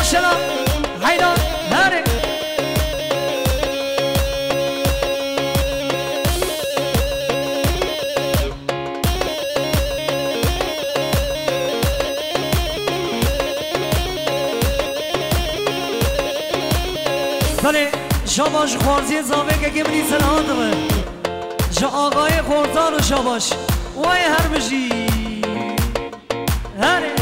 ماشاءالله هيدا هاري بله شاباش خوارزی زاوه که گمنی سلام دمه جا آقای خوردار و شاباش وای هر بجی هره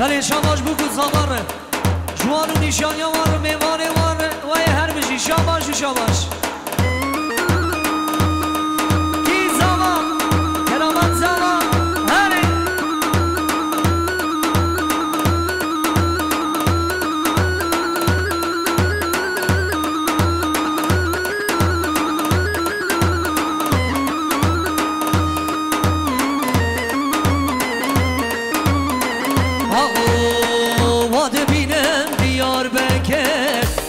دلی شاباش بگو زاماره جوان و نیشانی واره میوانه واره وای هر بشی شاباش و شاباش کی زاما کرامت زاما هره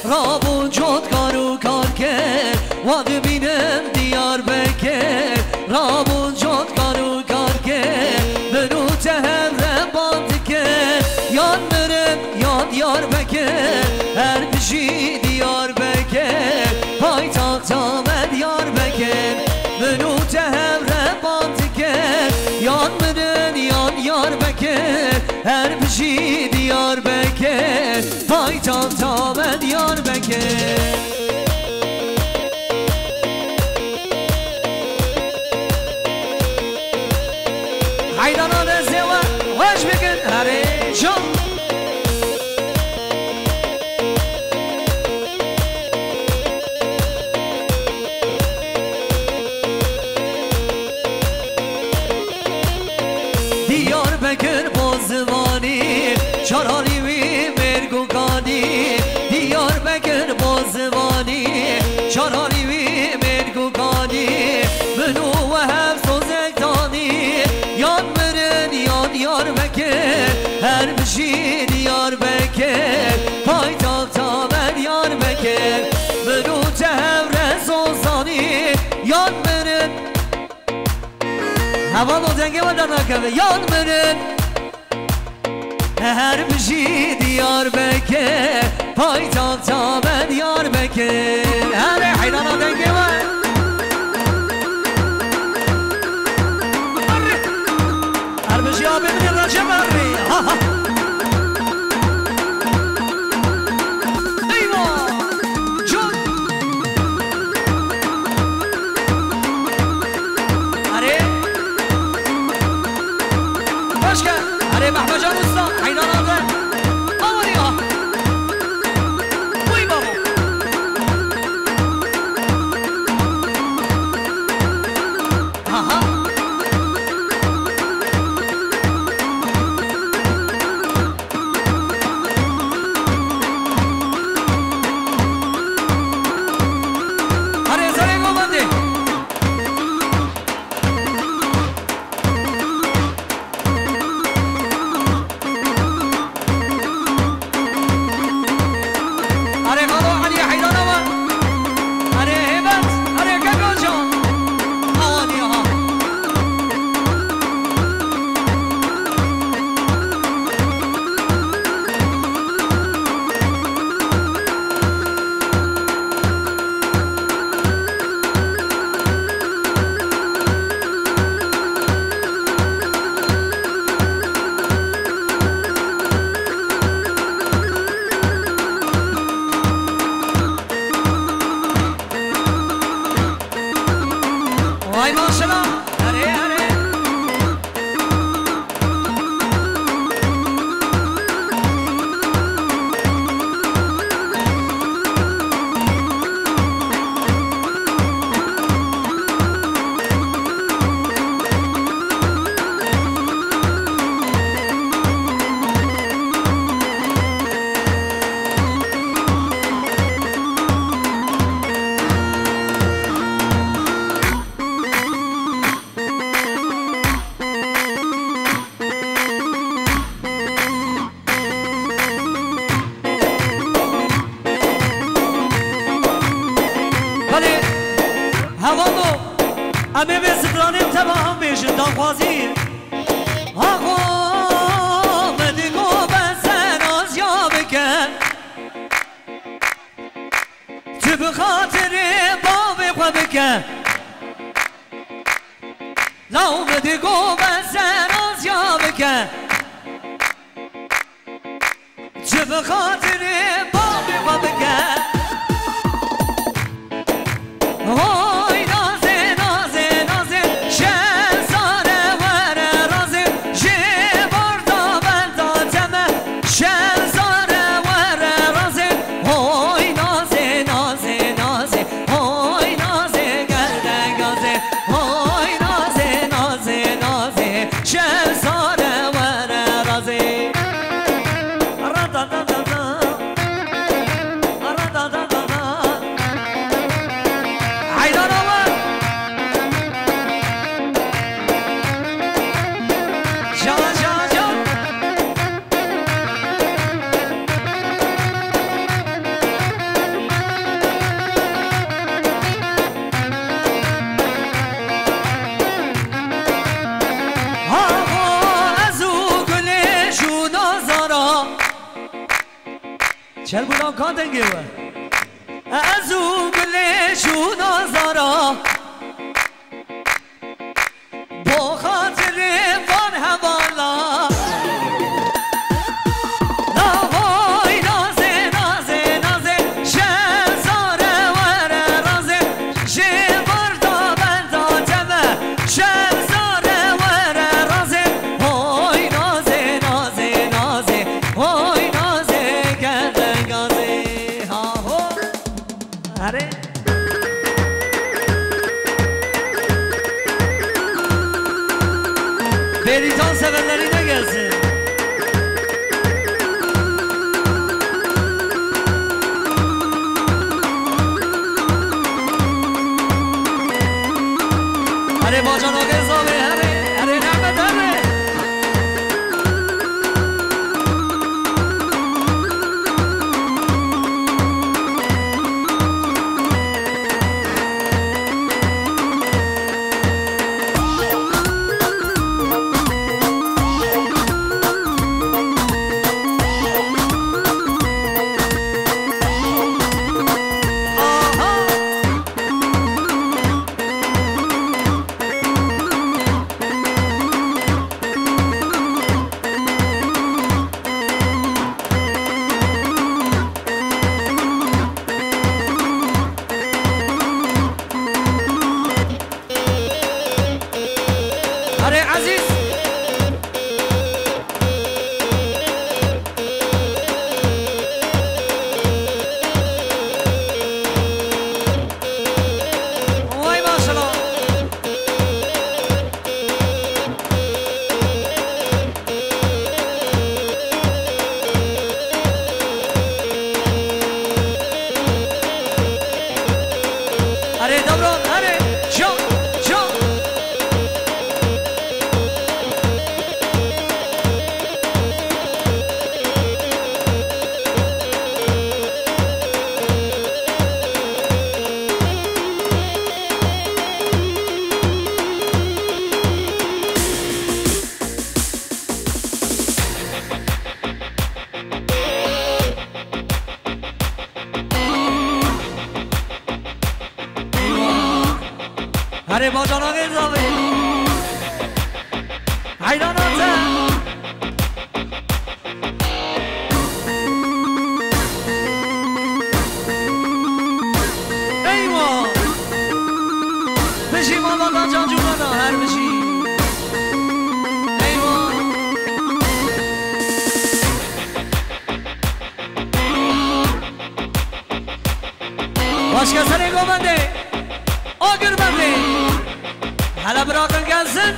رابون جد کارو کار کرد واد بینم دیار بکر رابون جد کارو کار کرد منو تهرم باند کرد یاد مرم یاد یار بکر هر بشی دیار بکر پای تاقتا من یار بکر منو تهرم باند کرد یاد مرم یاد یار بکر هر بشی دیار بکر پای تاقتا من یار بکر حیرانان زیوان خوش بکن هره جان دیار بکر بازوانی چرالی وی مرگوکانی دیار بکر بازوانی چرالی وی مرگوکانی منو و هم سوزکتانی یاد مرن یاد یار بکر هر بشی دیار بکر پای تاقتا من یار بکر منو تهم رسوزانی یاد مرن هوا دنگه و در نکبه یاد مرن هر بشی دیار بکر پای تاقتا من یار بکر هر حیرانا دنگه و هر بشی آبه بینی راجه بری ایوا جون اره باش کن اره محبا جان استا حیران آقا آواری ها بوی بابا آها اره زاره گو بنده اره خالو علی حیران آقا اره هبت اره کبیان جان آوانی ها وای ماشالله اره اره ولی هوانو همه به سدرانیم تبا هم بیشن دانخوازی آقا مدیگو بسن از یا بکن تو بخاطر بابی خوا بکن لو مدیگو بسن از یا بکن تو بخاطر بابی خوا بکن وای نازه نازه نازه شهزاره وره رازه جه بردا بلدا تمه چل بودم کان دنگه و از او گلشون آزارا با خاطر وان حوالا نوای نازه نازه نازه شهزاره وره رازه شبر دا بندا جمع شهزاره وره رازه وای نازه نازه نازه وای نازه گرده گازه ها ها اره Beritan sevenlerine gelsin. Hadi bacan o kez abi, hadi Mehmet hadi. Hadi bacana gez abi. Hayran atı. Eyvah. Beşi mamadan cancurana her beşi. Eyvah. Başka sen ego bende. Agır bende. Hala bırakın gelsin.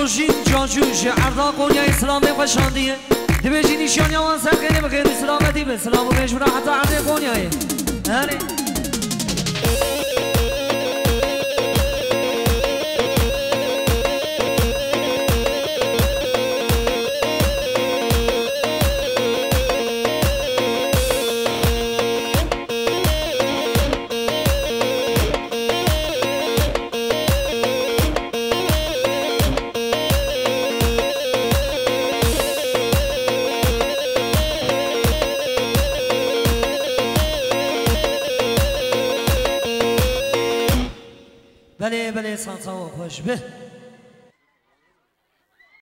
روشین جاجوش عرضا قونیا اسلامی خوشاندیه دبیجی نیشانی آن سر خیلی بخیر سلامتی به سلام و مجبورا حتی عرض قونیایه هره بله بله سانسا و خوش به